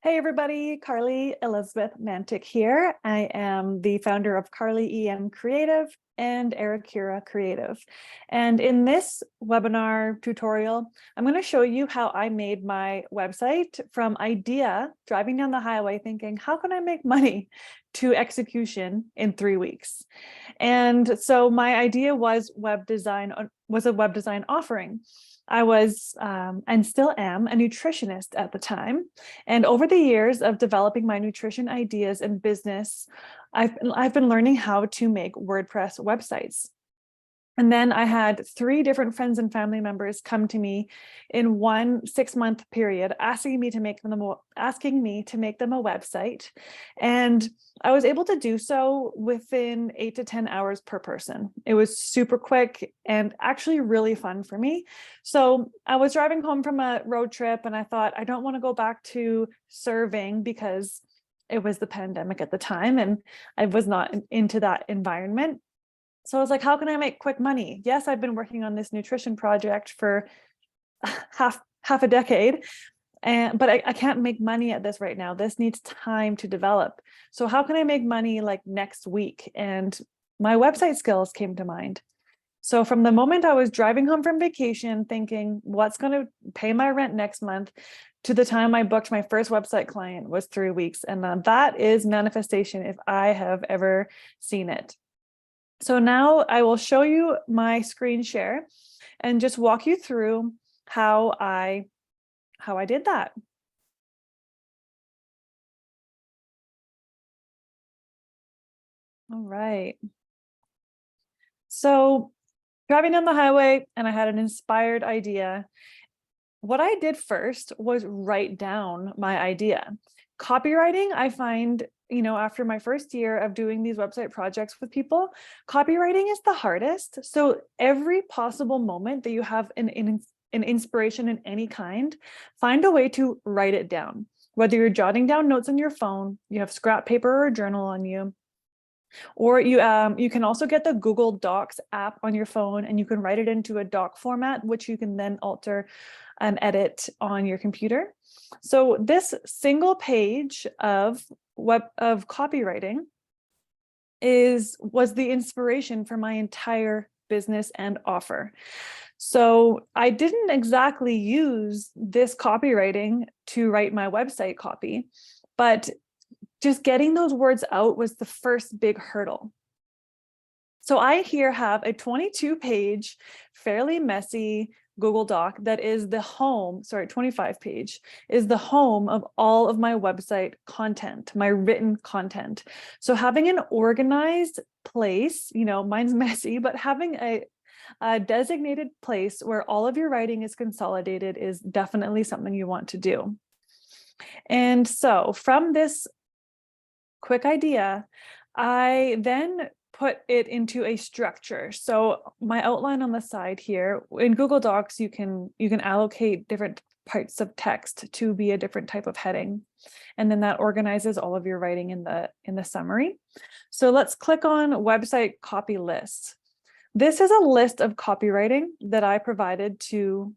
Hey everybody, Carly Elizabeth Mantic here. I am the founder of Carly EM Creative and Aracura Creative. And in this webinar tutorial, I'm going to show you how I made my website from idea, driving down the highway thinking, how can I make money, to execution in 3 weeks. And so my idea was a web design offering. I was and still am a nutritionist at the time. And over the years of developing my nutrition ideas and business, I've been learning how to make WordPress websites. And then I had 3 different friends and family members come to me in one 6-month period, asking me to make them a website. And I was able to do so within 8 to 10 hours per person. It was super quick and actually really fun for me. So I was driving home from a road trip and I thought, I don't want to go back to serving because it was the pandemic at the time and I was not into that environment. So I was like, how can I make quick money? Yes, I've been working on this nutrition project for half a decade, but I can't make money at this right now. This needs time to develop. So how can I make money like next week? And my website skills came to mind. So from the moment I was driving home from vacation, thinking what's going to pay my rent next month, to the time I booked my first website client was 3 weeks. And that is manifestation if I have ever seen it. So now I will show you my screen share and just walk you through how I did that. All right. So driving down the highway and I had an inspired idea. What I did first was write down my idea. Copywriting, I find, after my first year of doing these website projects with people, copywriting is the hardest. So every possible moment that you have an inspiration in any kind, find a way to write it down. Whether you're jotting down notes on your phone, you have scrap paper or a journal on you, or you can also get the Google Docs app on your phone and you can write it into a doc format, which you can then alter and edit on your computer. So this single page of copywriting was the inspiration for my entire business and offer. So I didn't exactly use this copywriting to write my website copy, but just getting those words out was the first big hurdle. So I here have a 22-page, fairly messy Google Doc that is the home, 25-page, is the home of all of my website content, my written content. So having an organized place, mine's messy, but having a designated place where all of your writing is consolidated is definitely something you want to do. And so from this quick idea, I then put it into a structure. So my outline on the side here, in Google Docs, you can allocate different parts of text to be a different type of heading. And then that organizes all of your writing in the summary. So let's click on website copy lists. This is a list of copywriting that I provided to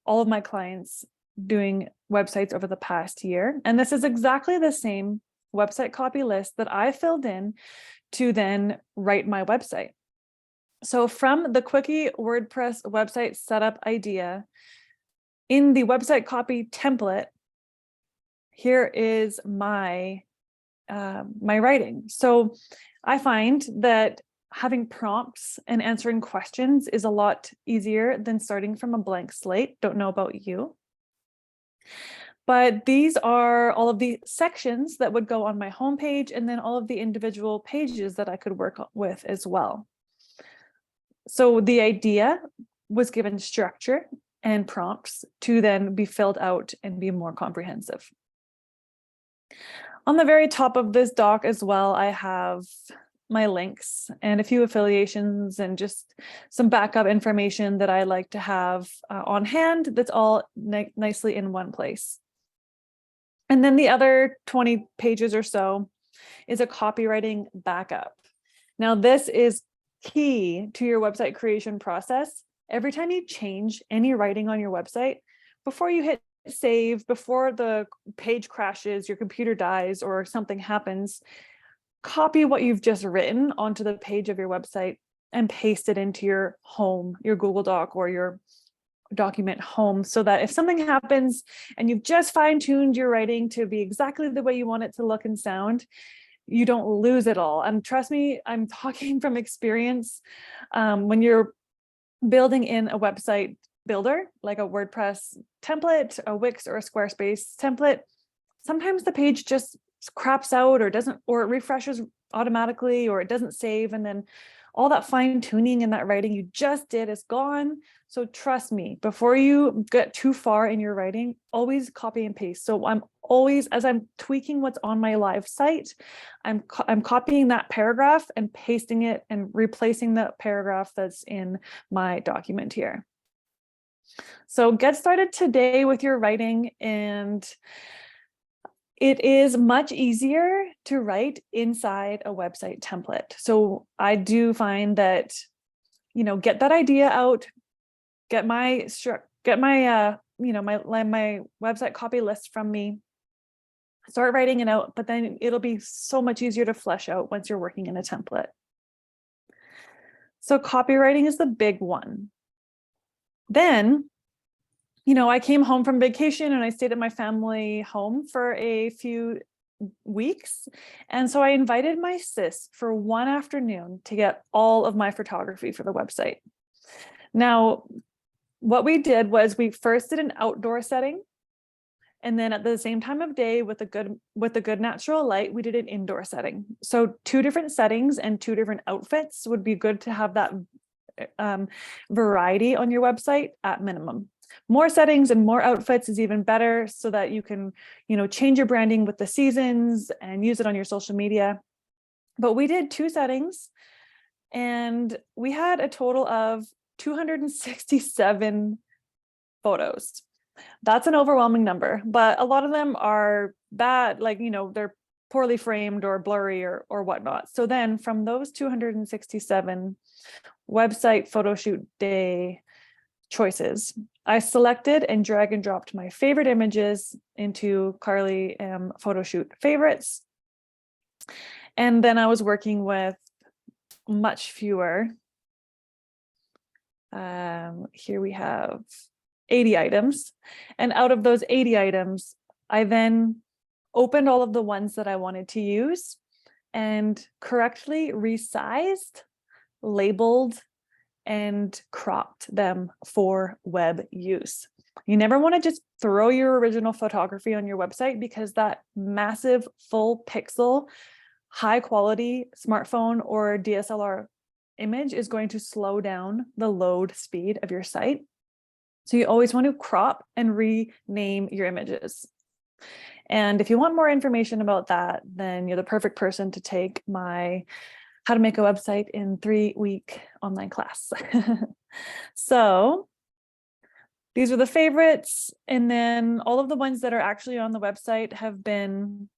all of my clients doing websites over the past year. And this is exactly the same website copy list that I filled in to then write my website. So from the Quickie WordPress website setup idea, in the website copy template, here is my writing. So I find that having prompts and answering questions is a lot easier than starting from a blank slate. Don't know about you. But these are all of the sections that would go on my homepage and then all of the individual pages that I could work with as well. So the idea was given structure and prompts to then be filled out and be more comprehensive. On the very top of this doc as well, I have my links and a few affiliations and just some backup information that I like to have on hand that's all nicely in one place. And then the other 20 pages or so is a copywriting backup. Now, this is key to your website creation process. Every time you change any writing on your website, before you hit save, before the page crashes, your computer dies, or something happens, copy what you've just written onto the page of your website and paste it into your home, your Google Doc or your document home, so that if something happens and you've just fine-tuned your writing to be exactly the way you want it to look and sound, you don't lose it all. And trust me, I'm talking from experience. When you're building in a website builder, like a WordPress template, a Wix or a Squarespace template, sometimes the page just craps out or doesn't, or it refreshes automatically, or it doesn't save. And then all that fine tuning and that writing you just did is gone. So trust me, before you get too far in your writing, always copy and paste. So I'm always, as I'm tweaking what's on my live site, I'm copying that paragraph and pasting it and replacing the paragraph that's in my document here. So get started today with your writing, and it is much easier to write inside a website template. So I do find that, get that idea out, get my my website copy list from me, start writing it out, but then it'll be so much easier to flesh out once you're working in a template. So copywriting is the big one. Then, I came home from vacation and I stayed at my family home for a few weeks. And so I invited my sis for one afternoon to get all of my photography for the website. Now, what we did was we first did an outdoor setting. And then at the same time of day, with a good natural light, we did an indoor setting. So 2 different settings and 2 different outfits would be good to have that variety on your website at minimum. More settings and more outfits is even better, so that you can, change your branding with the seasons and use it on your social media. But we did 2 settings, and we had a total of 267 photos. That's an overwhelming number, but a lot of them are bad, like, they're poorly framed or blurry or whatnot. So then from those 267 website photo shoot day choices, I selected and drag and dropped my favorite images into Carly photo shoot favorites. And then I was working with much fewer. Here we have 80 items. And out of those 80 items, I then opened all of the ones that I wanted to use and correctly resized, labeled, and cropped them for web use. You never want to just throw your original photography on your website, because that massive full pixel, high quality smartphone or DSLR image is going to slow down the load speed of your site. So you always want to crop and rename your images. And if you want more information about that, then you're the perfect person to take my How to Make a Website in 3-week online class. So these are the favorites. And then all of the ones that are actually on the website have been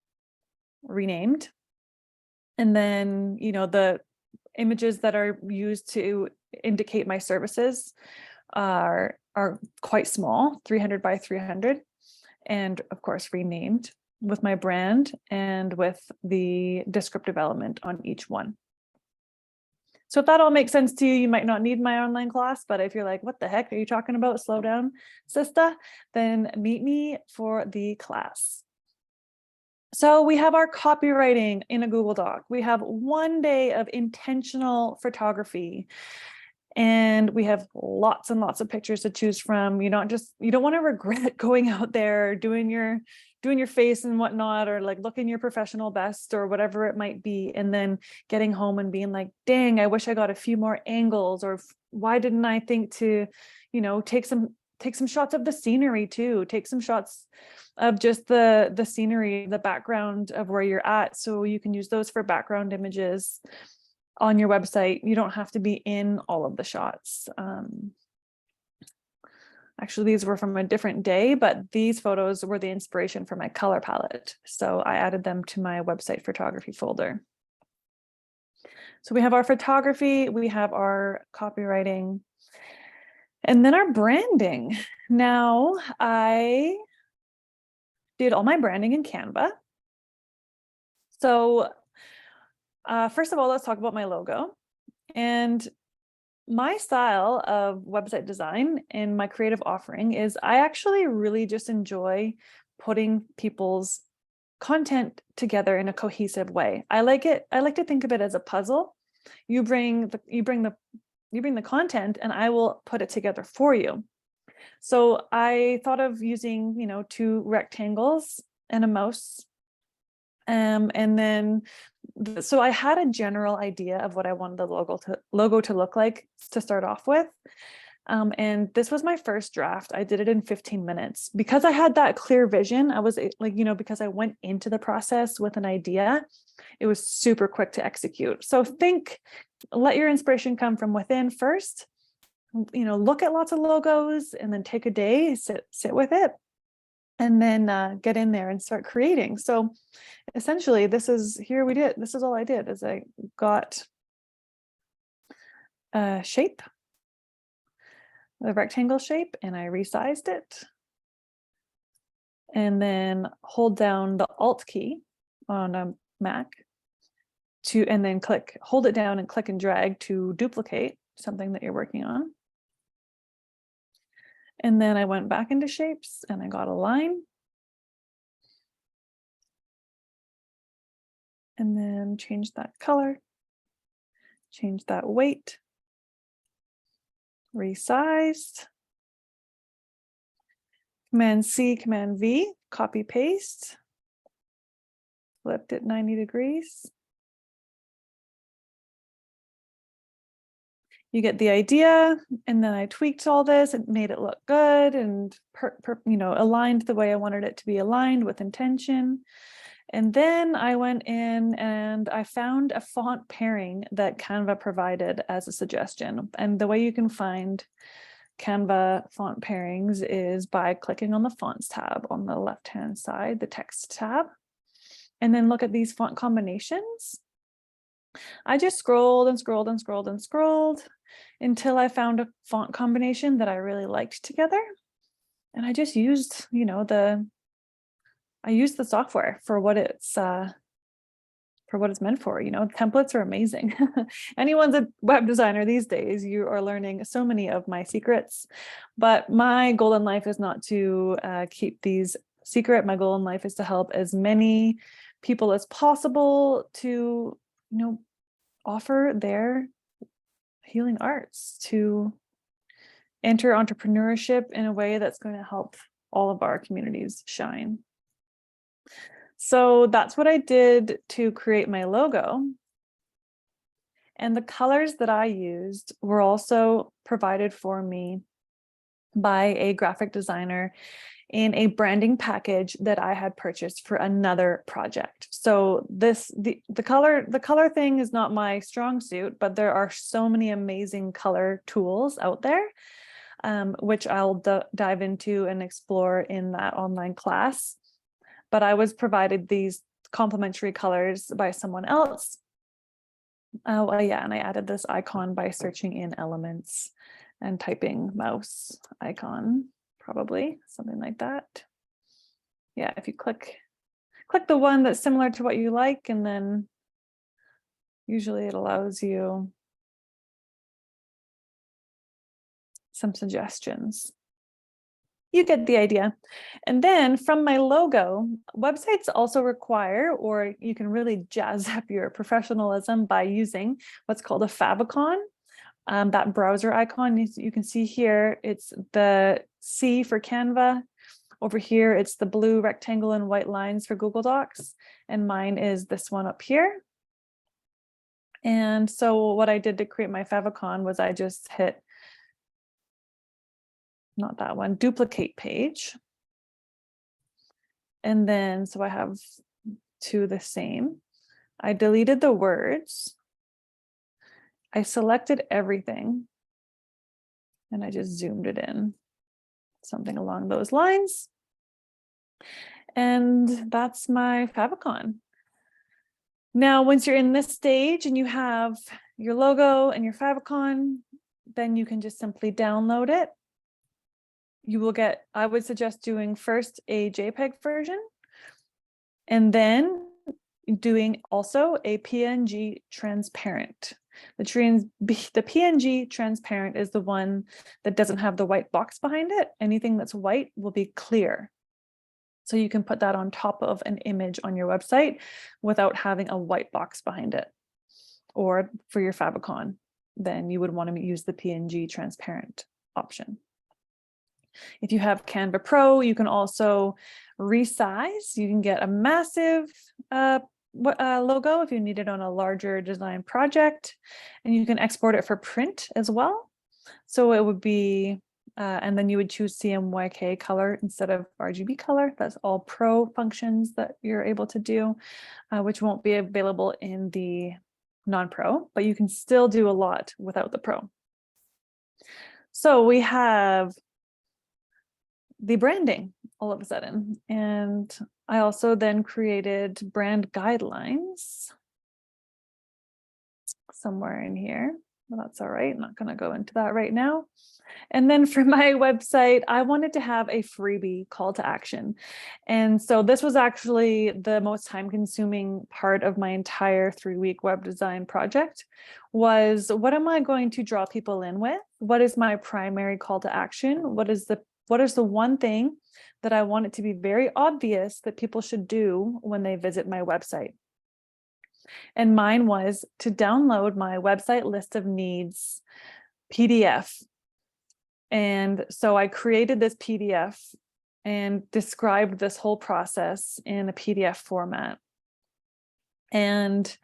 renamed. And then, the images that are used to indicate my services are quite small, 300 by 300, and of course renamed with my brand and with the descriptive element on each one. So if that all makes sense to you, you might not need my online class, but if you're like, what the heck are you talking about? Slow down, sister, then meet me for the class. So we have our copywriting in a Google Doc. We have 1 day of intentional photography, and we have lots and lots of pictures to choose from. You don't want to regret going out there, doing your face and whatnot, or like looking your professional best or whatever it might be, and then getting home and being like, dang, I wish I got a few more angles, or why didn't I think to, take some shots of the scenery too, take some shots of just the scenery, the background of where you're at, so you can use those for background images on your website. You don't have to be in all of the shots. Actually, these were from a different day, but these photos were the inspiration for my color palette. So I added them to my website photography folder. So we have our photography, we have our copywriting, and then our branding. Now, I did all my branding in Canva. So first of all, let's talk about my logo. And my style of website design and my creative offering is I actually really just enjoy putting people's content together in a cohesive way. I like to think of it as a puzzle. You bring the content and I will put it together for you. So I thought of using, 2 rectangles and a mouse. And then, so I had a general idea of what I wanted the logo to look like to start off with. And this was my first draft. I did it in 15 minutes because I had that clear vision. I was because I went into the process with an idea, it was super quick to execute. So let your inspiration come from within first, look at lots of logos and then take a day, sit with it, and then get in there and start creating. So essentially this is all I did is I got a shape, the rectangle shape, and I resized it, and then hold down the Alt key on a Mac and then hold it down and click and drag to duplicate something that you're working on. And then I went back into shapes and I got a line. And then change that color, change that weight, resized, Command C, Command V, copy paste, flipped it 90 degrees. You get the idea, and then I tweaked all this and made it look good and aligned the way I wanted it to be aligned with intention. And then I went in and I found a font pairing that Canva provided as a suggestion. And the way you can find Canva font pairings is by clicking on the fonts tab on the left-hand side, the text tab, and then look at these font combinations. I just scrolled and scrolled and scrolled and scrolled until I found a font combination that I really liked together. And I just used, I use the software for what it's meant for. Templates are amazing. Anyone's a web designer these days, you are learning so many of my secrets. But my goal in life is not to keep these secret. My goal in life is to help as many people as possible to, offer their healing arts, to enter entrepreneurship in a way that's going to help all of our communities shine. So that's what I did to create my logo. And the colors that I used were also provided for me by a graphic designer in a branding package that I had purchased for another project. So the color thing is not my strong suit, but there are so many amazing color tools out there, which I'll dive into and explore in that online class. But I was provided these complementary colors by someone else. Oh, yeah, and I added this icon by searching in elements and typing mouse icon, probably something like that. Yeah, if you click the one that's similar to what you like, and then usually it allows you some suggestions. You get the idea. And then from my logo, websites also require, or you can really jazz up your professionalism by using what's called a favicon. That browser icon, you can see here, it's the C for Canva. Over here, it's the blue rectangle and white lines for Google Docs. And mine is this one up here. And so what I did to create my favicon was I just hit, not that one, duplicate page. And then, so I have two the same. I deleted the words. I selected everything. And I just zoomed it in. Something along those lines. And that's my favicon. Now, once you're in this stage and you have your logo and your favicon, then you can just simply download it you will get, I would suggest doing first a JPEG version, and then doing also a PNG transparent. The PNG transparent is the one that doesn't have the white box behind it. Anything that's white will be clear. So you can put that on top of an image on your website without having a white box behind it. Or for your favicon, then you would want to use the PNG transparent option. If you have Canva Pro, you can also resize. You can get a massive logo if you need it on a larger design project, and you can export it for print as well. So it would be, and then you would choose CMYK color instead of RGB color. That's all Pro functions that you're able to do, which won't be available in the non-Pro, but you can still do a lot without the Pro. So we have the branding all of a sudden. And I also then created brand guidelines somewhere in here. Well, that's all right. I'm not going to go into that right now. And then for my website, I wanted to have a freebie call to action. And so this was actually the most time-consuming part of my entire 3-week web design project was, what am I going to draw people in with? What is my primary call to action? What is the one thing that I want it to be very obvious that people should do when they visit my website? And mine was to download my website list of needs PDF. And so I created this PDF and described this whole process in a PDF format. And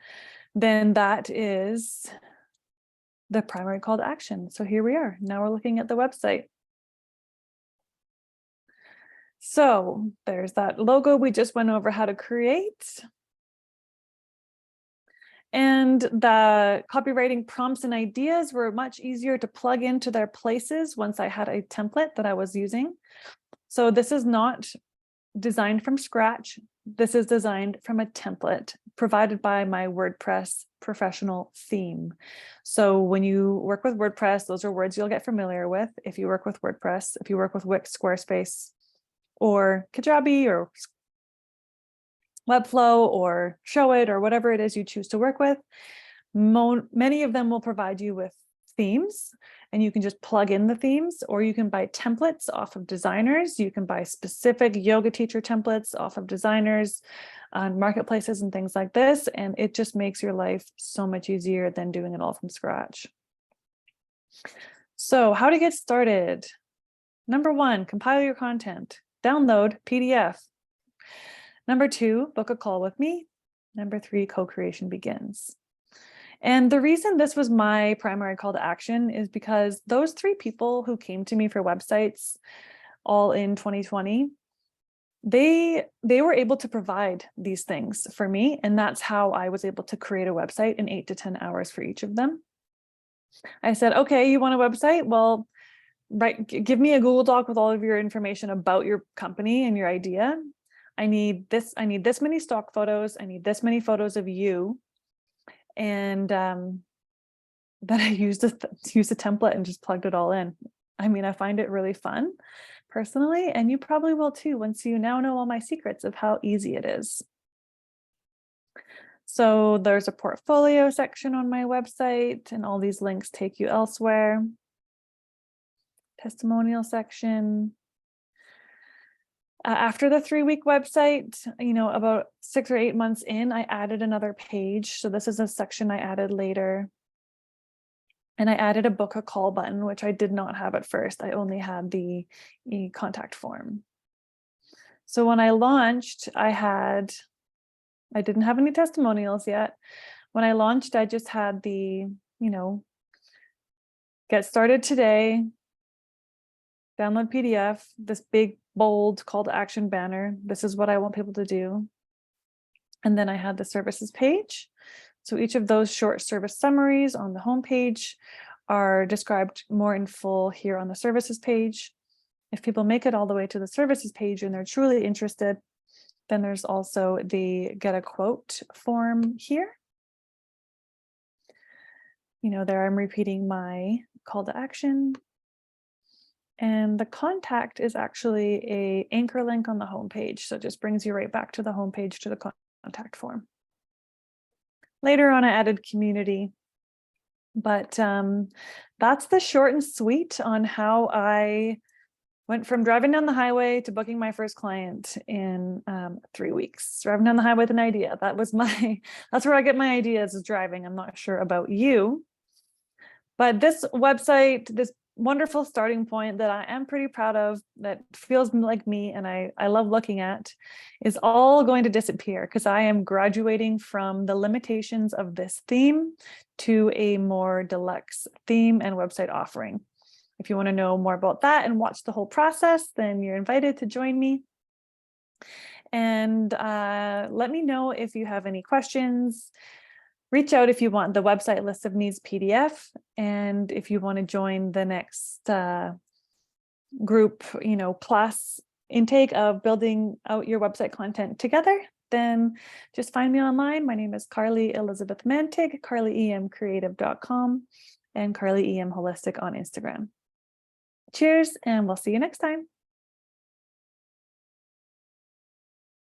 then that is the primary call to action. So here we are. Now we're looking at the website. So there's that logo we just went over how to create. And the copywriting prompts and ideas were much easier to plug into their places once I had a template that I was using. So this is not designed from scratch. This is designed from a template provided by my WordPress professional theme. So when you work with WordPress, those are words you'll get familiar with. If you work with WordPress, if you work with Wix, Squarespace, or Kajabi, or Webflow, or Showit, or whatever it is you choose to work with, many of them will provide you with themes, and you can just plug in the themes, or you can buy templates off of designers. You can buy specific yoga teacher templates off of designers on marketplaces and things like this, and it just makes your life so much easier than doing it all from scratch. So how to get started? Number 1, compile your content. Download PDF. Number 2, book a call with me. Number 3, co-creation begins. And the reason this was my primary call to action is because those 3 people who came to me for websites all in 2020, they were able to provide these things for me. And that's how I was able to create a website in 8 to 10 hours for each of them. I said, okay, you want a website? Well, give me a Google Doc with all of your information about your company and your idea. I need this many stock photos. I need this many photos of you. And then I used a template and just plugged it all in. I mean, I find it really fun personally, and you probably will too once you now know all my secrets of how easy it is. So there's a portfolio section on my website, and all these links take you elsewhere. Testimonial section. After the 3-week website, about 6 or 8 months in, I added another page. So this is a section I added later. And I added a book a call button, which I did not have at first. I only had the contact form. So when I launched, I didn't have any testimonials yet. When I launched, I just had the, get started today, download PDF, this big, bold call to action banner. This is what I want people to do. And then I had the services page. So each of those short service summaries on the homepage are described more in full here on the services page. If people make it all the way to the services page and they're truly interested, then there's also the get a quote form here. There I'm repeating my call to action. And the contact is actually a anchor link on the homepage. So it just brings you right back to the homepage to the contact form. Later on, I added community. But that's the short and sweet on how I went from driving down the highway to booking my first client in 3 weeks. Driving down the highway with an idea. That's where I get my ideas, is driving. I'm not sure about you. But this website, this wonderful starting point that I am pretty proud of, that feels like me and I love looking at, is all going to disappear because I am graduating from the limitations of this theme to a more deluxe theme and website offering. If you want to know more about that and watch the whole process, then you're invited to join me. And let me know if you have any questions. Reach out if you want the website list of needs PDF, and if you want to join the next group, class intake of building out your website content together, then just find me online. My name is Carly Elizabeth Mantig, carlyemcreative.com, and Carly EM Holistic on Instagram. Cheers, and we'll see you next time.